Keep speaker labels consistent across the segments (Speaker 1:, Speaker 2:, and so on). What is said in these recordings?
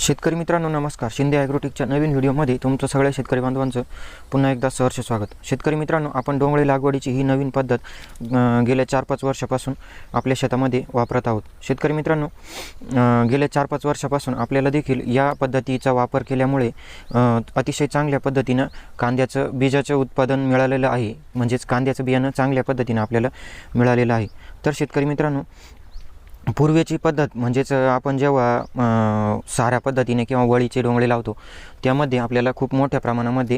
Speaker 1: शेतकरी मित्रांनो नमस्कार. शिंदे ॲग्रोटेकच्या नवीन व्हिडिओमध्ये तुमचं सगळ्या शेतकरी बांधवांचं पुन्हा एकदा सहर्ष स्वागत. शेतकरी मित्रांनो, आपण डोंगळी लागवडीची ही नवीन पद्धत गेल्या 4-5 वर्षापासून आपल्या शेतामध्ये वापरत आहोत. शेतकरी मित्रांनो, गेल्या 4-5 वर्षापासून आपल्याला देखील या पद्धतीचा वापर केल्यामुळे अतिशय चांगल्या पद्धतीनं कांद्याचं बीजाचं उत्पादन मिळालेलं आहे. म्हणजेच कांद्याचं बियाणं चांगल्या पद्धतीनं आपल्याला मिळालेलं आहे. तर शेतकरी मित्रांनो, पूर्वीची पद्धत म्हणजेच आपण जेव्हा साऱ्या पद्धतीने किंवा वळीचे डोंगळे लावतो त्यामध्ये आपल्याला खूप मोठ्या प्रमाणामध्ये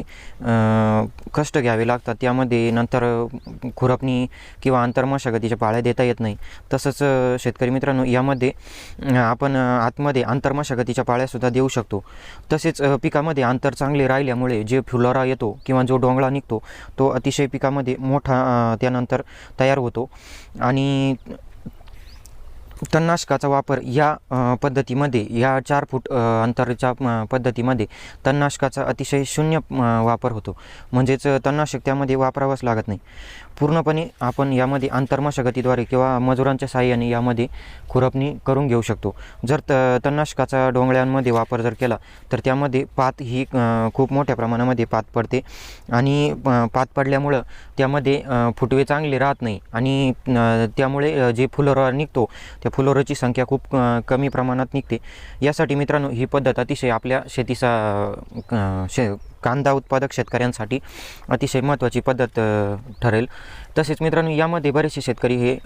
Speaker 1: कष्ट घ्यावे लागतात. त्यामध्ये नंतर खुरपणी किंवा आंतरमशागतीच्या पाळ्या देता येत नाही. तसंच शेतकरी मित्रांनो, यामध्ये आपण आतमध्ये आंतरमशागतीच्या पाळ्यासुद्धा देऊ शकतो. तसेच पिकामध्ये अंतर चांगले राहिल्यामुळे जे फ्लोरा येतो किंवा जो डोंगळा निघतो तो अतिशय पिकामध्ये मोठा त्यानंतर तयार होतो. आणि तणनाशकाचा वापर या पद्धतीमध्ये, या 4 फूट अंतराच्या पद्धतीमध्ये तणनाशकाचा अतिशय शून्य वापर होतो. म्हणजेच तणनाशक त्यामध्ये वापरावंच लागत नाही. पूर्णपणे आपण यामध्ये आंतरमशागतीद्वारे किंवा मजुरांच्या साहाय्याने यामध्ये खुरपणी करून घेऊ शकतो. जर तणनाशकाचा डोंगळ्यांमध्ये वापर जर केला तर त्यामध्ये पात ही खूप मोठ्या प्रमाणामध्ये पात पडते आणि पात पडल्यामुळं त्यामध्ये फुटवे चांगले राहत नाही आणि त्यामुळे जे फुलोरा निघतो त्या फुलोराची संख्या खूप कमी प्रमाणात निघते. यासाठी मित्रांनो, ही पद्धत अतिशय आपल्या कांदा उत्पादक शेतकऱ्यांसाठी अतिशय महत्त्वाची पद्धत ठरेल. तसेच मित्रांनो, यामध्ये बरेचसे शेतकरी हे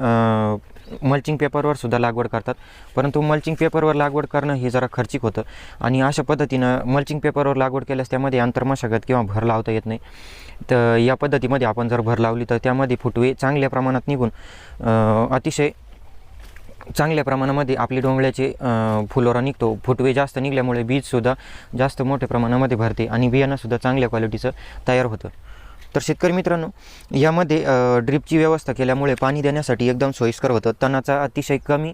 Speaker 1: मल्चिंग पेपरवर सुद्धा लागवड करतात. परंतु मल्चिंग पेपरवर लागवड करणं हे जरा खर्चिक होतं आणि अशा पद्धतीनं मल्चिंग पेपरवर लागवड केल्यास त्यामध्ये आंतरमशागत किंवा भर लावता येत नाही. तर या पद्धतीमध्ये आपण जर भर लावली तर त्यामध्ये फुटवे चांगल्या प्रमाणात निघून अतिशय चांगल्या प्रमाणामध्ये आपले डोंगळ्याचे फुलोरा निघतो. फुटवे जास्त निघल्यामुळे बीजसुद्धा जास्त मोठ्या प्रमाणामध्ये भरते आणि बियाणंसुद्धा चांगल्या क्वालिटीचं तयार होतं. तर शेतकरी मित्रांनो, यामध्ये ड्रिपची व्यवस्था केल्यामुळे पाणी देण्यासाठी एकदम सोयीस्कर होतं. तणाचा अतिशय कमी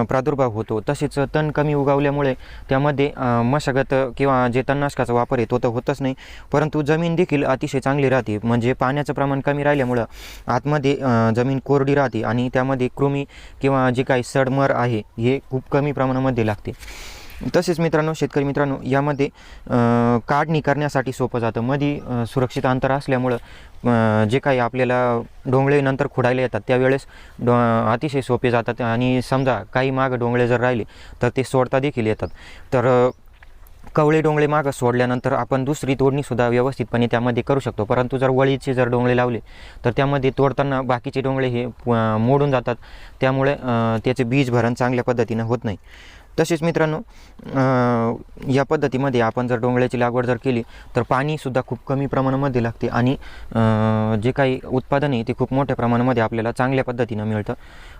Speaker 1: प्रादुर्भाव होतो. तसेच तण कमी उगवल्यामुळे त्यामध्ये मशागत किंवा जे तणनाशकाचा वापर आहे तो तर होतच नाही, परंतु जमीन देखील अतिशय चांगली राहते. म्हणजे पाण्याचं प्रमाण कमी राहिल्यामुळं आतमध्ये जमीन कोरडी राहते आणि त्यामध्ये कृमी किंवा जे काही सडमर आहे हे खूप कमी प्रमाणामध्ये लागते. तसेच मित्रांनो, शेतकरी मित्रांनो, यामध्ये काढणी करण्यासाठी सोपं जातं. मध्ये सुरक्षित अंतर असल्यामुळं जे काही आपल्याला डोंगळे नंतर खुडायला येतात त्यावेळेस अतिशय सोपे जातात. आणि समजा काही मागं डोंगळे जर राहिले तर ते सोडता देखील येतात. तर कवळे डोंगळे मागं सोडल्यानंतर आपण दुसरी तोडणीसुद्धा व्यवस्थितपणे त्यामध्ये करू शकतो. परंतु जर वळीचे जर डोंगळे लावले तर त्यामध्ये तोडताना बाकीचे डोंगळे हे मोडून जातात. त्यामुळे त्याचे बीज भरण चांगल्या पद्धतीनं होत नाही. तसेच मित्रांनो, या पद्धतीमध्ये आपण जर डोंगळ्याची लागवड जर केली तर पाणीसुद्धा खूप कमी प्रमाणामध्ये लागते आणि जे काही उत्पादन आहे ते खूप मोठ्या प्रमाणामध्ये आपल्याला चांगल्या पद्धतीनं मिळतं.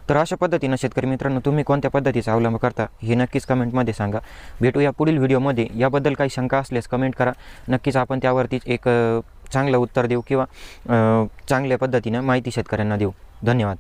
Speaker 1: तर अशा पद्धतीनं शेतकरी मित्रांनो, तुम्ही कोणत्या पद्धतीचा अवलंब करता हे नक्कीच कमेंटमध्ये सांगा. भेटूया पुढील व्हिडिओमध्ये. याबद्दल काही शंका असल्यास कमेंट करा. नक्कीच आपण त्यावरतीच एक चांगलं उत्तर देऊ किंवा चांगल्या पद्धतीनं माहिती शेतकऱ्यांना देऊ. धन्यवाद.